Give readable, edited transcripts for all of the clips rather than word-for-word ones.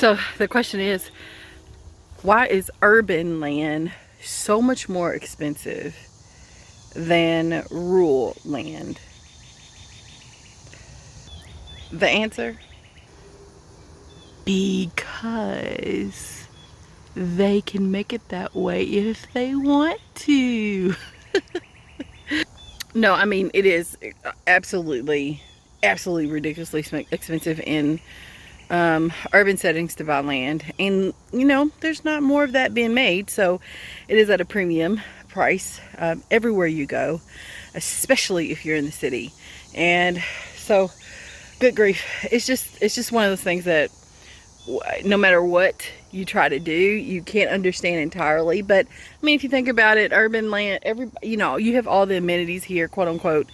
So the question is, why is urban land so much more expensive than rural land? The answer? Because they can make it that way if they want to. No, I mean, it is absolutely ridiculously expensive in urban settings to buy land, and you know, there's not more of that being made, so it is at a premium price everywhere you go, especially if you're in the city. And so, good grief, it's just one of those things that no matter what you try to do, you can't understand entirely. But I mean, if you think about it, urban land, you know, you have all the amenities here, quote unquote,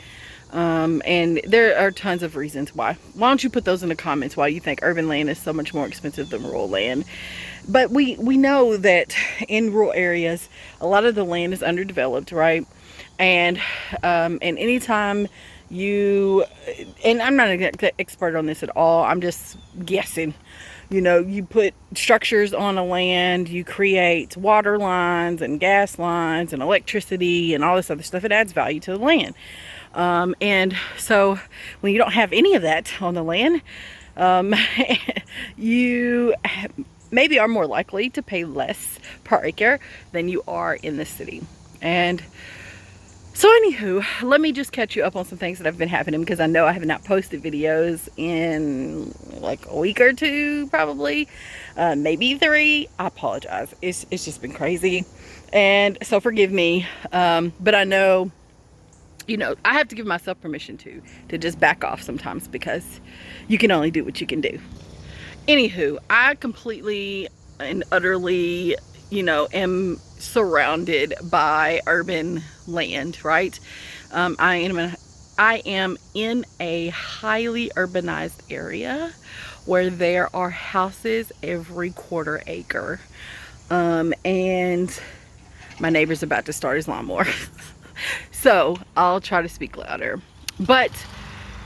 and there are tons of reasons why. Why don't you put those in the comments why you think urban land is so much more expensive than rural land? But we know that in rural areas, a lot of the land is underdeveloped, right? And anytime you, and I'm not an expert on this at all, I'm just guessing. You know, you put structures on a land, you create water lines and gas lines and electricity and all this other stuff. It adds value to the land. And so when you don't have any of that on the land, you maybe are more likely to pay less per acre than you are in the city. And so anywho, let me just catch you up on some things that have been happening, because I know I have not posted videos in like a week or two, probably, maybe 3. I apologize. It's just been crazy. And so forgive me. But I know, you know, I have to give myself permission to just back off sometimes, because you can only do what you can do. Anywho, I completely and utterly, you know, am surrounded by urban land, right? I am in a highly urbanized area where there are houses every quarter acre. And my neighbor's about to start his lawnmower. So I'll try to speak louder. But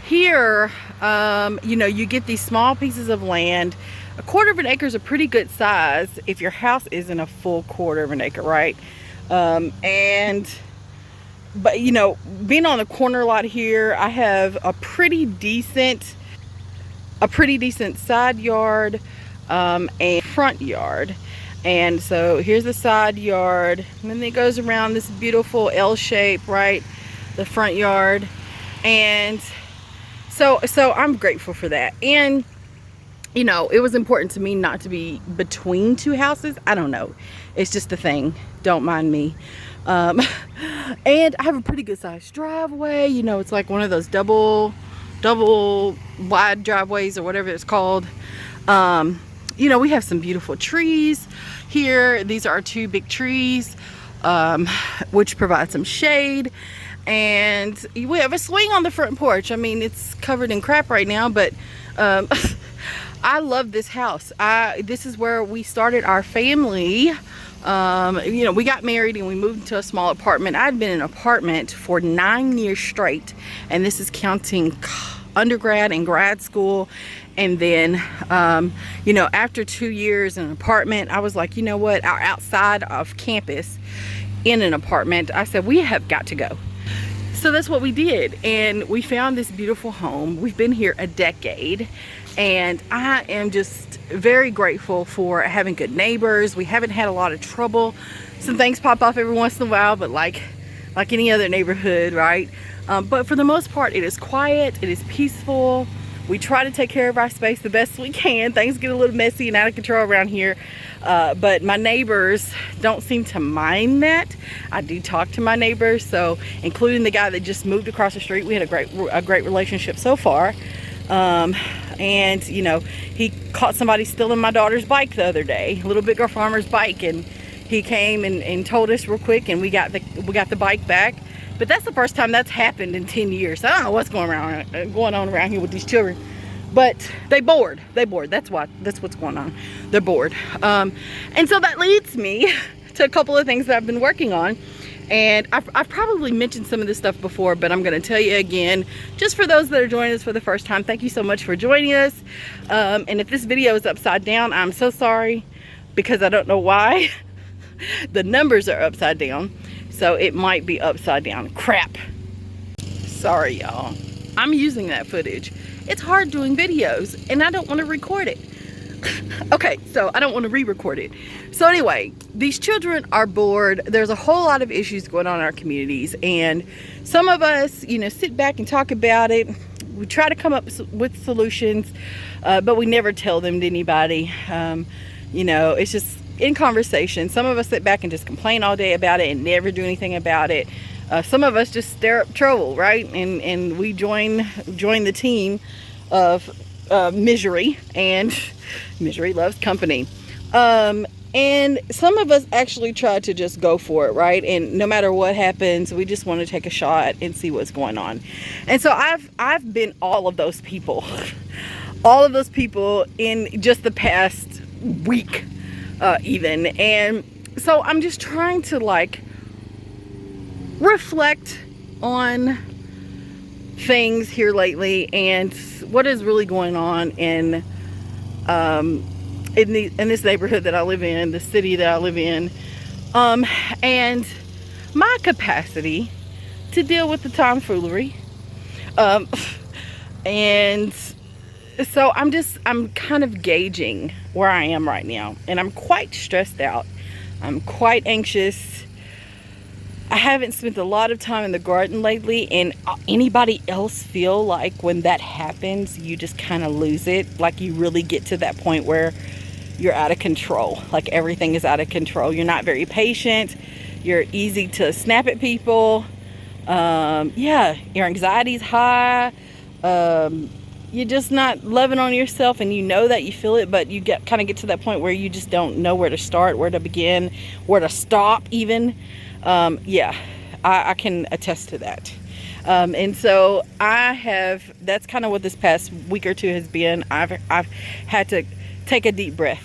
here, you know, you get these small pieces of land. A quarter of an acre is a pretty good size if your house isn't a full quarter of an acre, right? But you know, being on a corner lot here, I have a pretty decent side yard and front yard. And so here's the side yard, and then it goes around this beautiful L shape, right? The front yard. And so I'm grateful for that. And you know, it was important to me not to be between two houses. I don't know, it's just a thing, don't mind me. And I have a pretty good sized driveway. You know, it's like one of those double wide driveways or whatever it's called. You know, we have some beautiful trees here. These are our 2 big trees, which provide some shade. And we have a swing on the front porch. I mean, it's covered in crap right now, but I love this house. This is where we started our family. You know, we got married and we moved into a small apartment. I'd been in an apartment for 9 years straight, and this is counting undergrad and grad school. And then, you know, after 2 years in an apartment, I was like, you know what, outside of campus in an apartment, I said, we have got to go. So that's what we did, and we found this beautiful home. We've been here a decade, and I am just very grateful for having good neighbors. We haven't had a lot of trouble. Some things pop off every once in a while, but like any other neighborhood, right? But for the most part, it is quiet, it is peaceful. We try to take care of our space the best we can. Things get a little messy and out of control around here, but my neighbors don't seem to mind that. I do talk to my neighbors, so including the guy that just moved across the street. We had a great relationship so far. And you know, he caught somebody stealing my daughter's bike the other day, Little Big Girl Farmer's bike, and he came and told us real quick, and we got the bike back. But that's the first time that's happened in 10 years. So I don't know what's going on around here with these children. But they bored. That's what's going on. They're bored. And so that leads me to a couple of things that I've been working on. And I've probably mentioned some of this stuff before, but I'm going to tell you again, just for those that are joining us for the first time, thank you so much for joining us. And if this video is upside down, I'm so sorry, because I don't know why. The numbers are upside down, so it might be upside down. Crap. Sorry, y'all. I'm using that footage. It's hard doing videos, and I don't want to record it. Okay, so I don't want to re-record it. So anyway, these children are bored. There's a whole lot of issues going on in our communities, and some of us, you know, sit back and talk about it. We try to come up with solutions, but we never tell them to anybody. You know, it's just in conversation. Some of us sit back and just complain all day about it and never do anything about it. Some of us just stir up trouble, right? And we join the team of misery, and misery loves company. And some of us actually try to just go for it, right? And no matter what happens, we just want to take a shot and see what's going on. And so I've been all of those people, all of those people in just the past week, even. And so I'm just trying to like reflect on things here lately and what is really going on in this neighborhood that I live in, the city that I live in, and my capacity to deal with the tomfoolery. And so I'm kind of gauging where I am right now, and I'm quite stressed out. I'm quite anxious. I haven't spent a lot of time in the garden lately, and anybody else feel like when that happens, you just kind of lose it? Like you really get to that point where you're out of control. Like everything is out of control. You're not very patient. You're easy to snap at people. Yeah, your anxiety's high. You're just not loving on yourself, and you know that, you feel it, but you kind of get to that point where you just don't know where to start, where to begin, where to stop even. Yeah, I can attest to that. And so that's kind of what this past week or two has been. I've had to take a deep breath,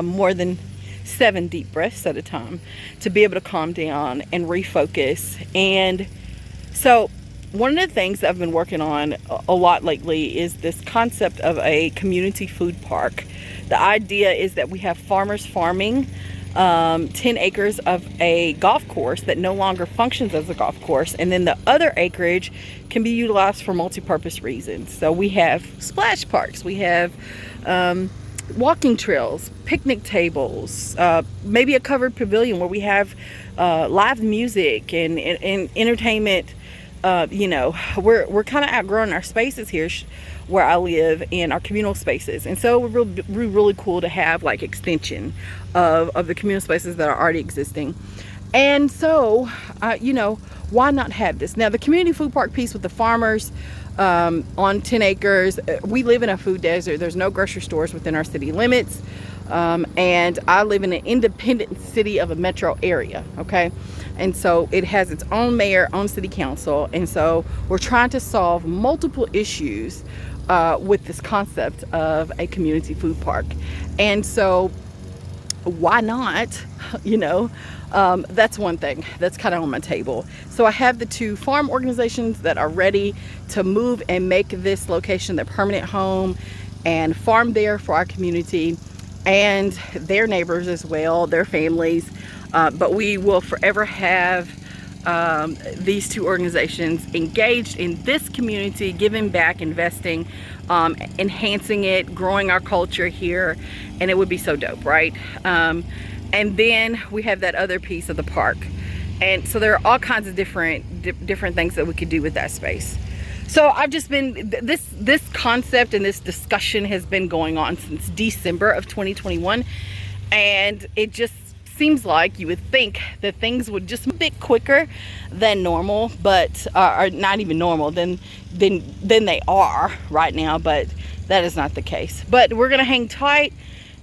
more than 7 deep breaths at a time, to be able to calm down and refocus. And so one of the things that I've been working on a lot lately is this concept of a community food park. The idea is that we have farmers farming 10 acres of a golf course that no longer functions as a golf course, and then the other acreage can be utilized for multi-purpose reasons. So we have splash parks, we have walking trails, picnic tables, maybe a covered pavilion where we have live music and entertainment. You know, we're kind of outgrowing our spaces here where I live, in our communal spaces, and so we're really cool to have like extension of the communal spaces that are already existing. And so you know, why not have this? Now the community food park piece with the farmers on 10 acres, we live in a food desert. There's no grocery stores within our city limits, and I live in an independent city of a metro area, okay? And so it has its own mayor, own city council, and so we're trying to solve multiple issues with this concept of a community food park. And so why not, you know, that's one thing that's kind of on my table. So I have the 2 farm organizations that are ready to move and make this location their permanent home and farm there for our community and their neighbors as well, their families. But we will forever have these 2 organizations engaged in this community, giving back, investing, enhancing it, growing our culture here, and it would be so dope, right? And then we have that other piece of the park, and so there are all kinds of different things that we could do with that space. So I've just been, this concept and this discussion has been going on since December of 2021, and it just seems like you would think that things would just a bit quicker than normal, but are not even normal than they are right now, but that is not the case. But we're gonna hang tight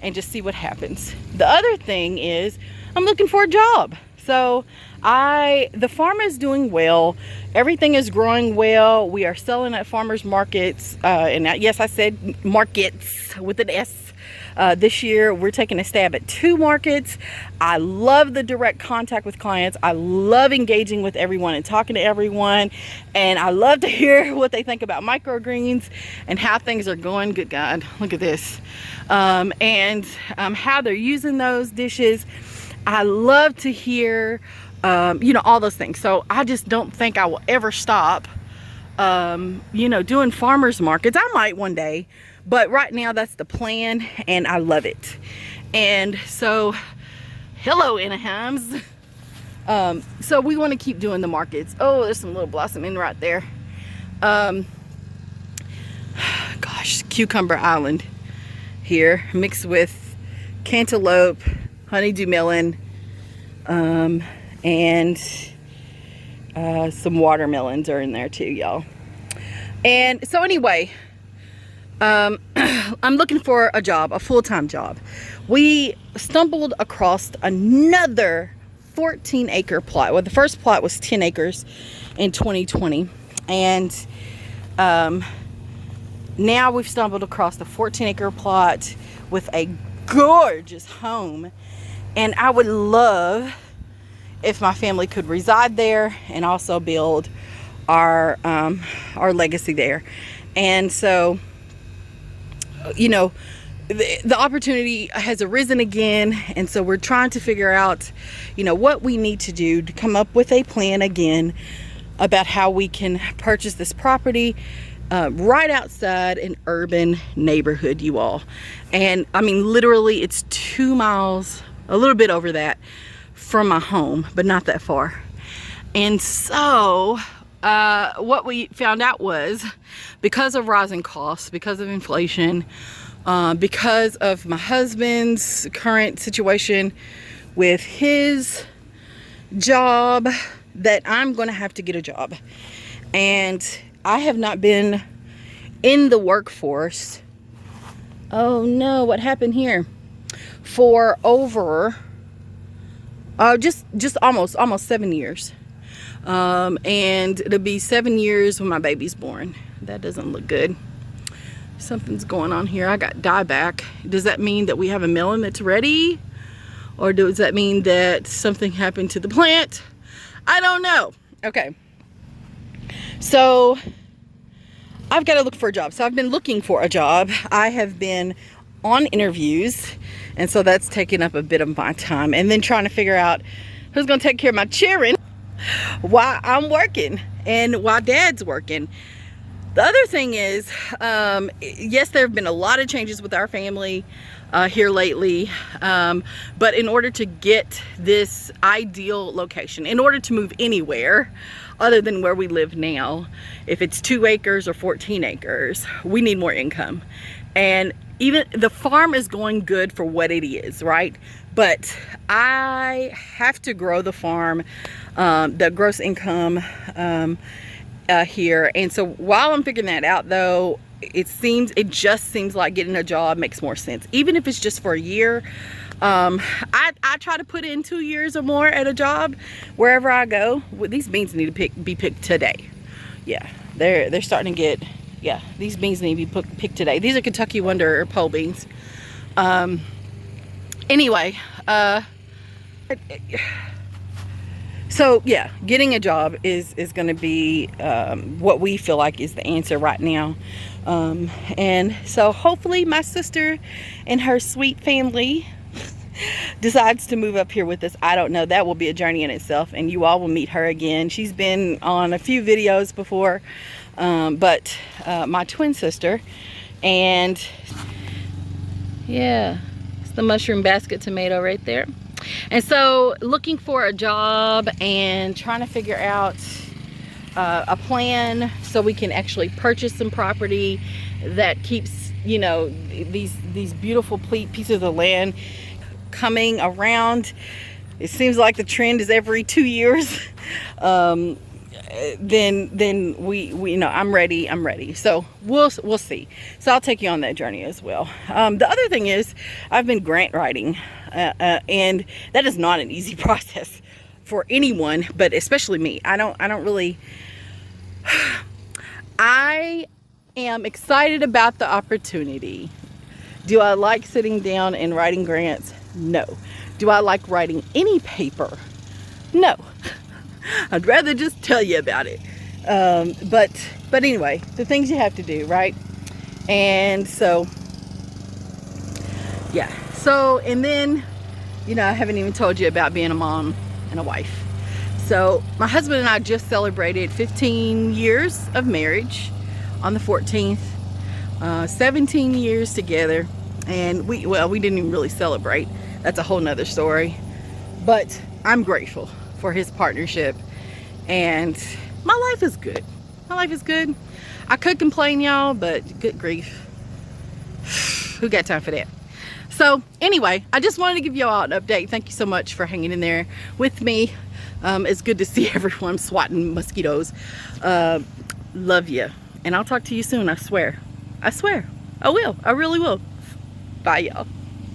and just see what happens. The other thing is I'm looking for a job. So the farm is doing well. Everything is growing well. We are selling at farmers markets, and yes, I said markets with an S. This year we're taking a stab at 2 markets. I love the direct contact with clients. I love engaging with everyone and talking to everyone, and I love to hear what they think about microgreens and how things are going. Good God, look at this. And how they're using those dishes. I love to hear you know, all those things. So I just don't think I will ever stop you know, doing farmers markets. I might one day, but right now that's the plan, and I love it. And so hello, Anaheims. So we want to keep doing the markets. Oh, there's some little blossoming right there. Gosh, Cucumber Island here mixed with cantaloupe, honeydew melon, and some watermelons are in there too, y'all. And so anyway, I'm looking for a job, a full-time job. We stumbled across another 14-acre plot. Well, the first plot was 10 acres in 2020, and now we've stumbled across the 14-acre plot with a gorgeous home, and I would love if my family could reside there and also build our legacy there. And so, you know, the opportunity has arisen again, and so we're trying to figure out, you know, what we need to do to come up with a plan again about how we can purchase this property right outside an urban neighborhood, you all. And I mean, literally it's 2 miles, a little bit over that, from my home, but not that far. And so what we found out was, because of rising costs, because of inflation, because of my husband's current situation with his job, that I'm going to have to get a job. And I have not been in the workforce, oh no, what happened here, for over just almost 7 years. And it'll be 7 years when my baby's born. That doesn't look good. Something's going on here. I got dieback. Does that mean that we have a melon that's ready? Or does that mean that something happened to the plant? I don't know. Okay. So I've got to look for a job. So I've been looking for a job. I have been on interviews, and so that's taking up a bit of my time, and then trying to figure out who's going to take care of my children while I'm working and while Dad's working. The other thing is, yes, there have been a lot of changes with our family here lately, but in order to get this ideal location, in order to move anywhere other than where we live now, if it's 2 acres or 14 acres, we need more income. And even the farm is going good for what it is, right? But I have to grow the farm, the gross income here. And so while I'm figuring that out, though, it just seems like getting a job makes more sense, even if it's just for a year. I try to put in 2 years or more at a job wherever I go. Well, these beans need to be picked today. Yeah, they're starting to get. Yeah, these beans need to be picked today. These are Kentucky Wonder pole beans. Anyway, so yeah, getting a job is going to be what we feel like is the answer right now. And so hopefully my sister and her sweet family decides to move up here with us. I don't know. That will be a journey in itself, and you all will meet her again. She's been on a few videos before. But my twin sister, and yeah, it's the mushroom basket tomato right there. And so looking for a job and trying to figure out a plan so we can actually purchase some property that keeps, you know, these beautiful pieces of land coming around. It seems like the trend is every 2 years. Then we you know, I'm ready. So we'll see. So I'll take you on that journey as well. The other thing is, I've been grant writing, and that is not an easy process for anyone, but especially me. I don't really. I am excited about the opportunity Do I like sitting down and writing grants? No. Do I like writing any paper? No. I'd rather just tell you about it. But anyway, the things you have to do, right? And so, yeah. So, and then, you know, I haven't even told you about being a mom and a wife. So my husband and I just celebrated 15 years of marriage on the 14th. 17 years together, and we didn't even really celebrate. That's a whole nother story. But I'm grateful for his partnership, and my life is good. My life is good. I could complain, y'all, but good grief, who got time for that? So anyway, I just wanted to give y'all an update. Thank you so much for hanging in there with me. It's good to see everyone swatting mosquitoes. Love you, and I'll talk to you soon. I swear. I will. I really will. Bye, y'all.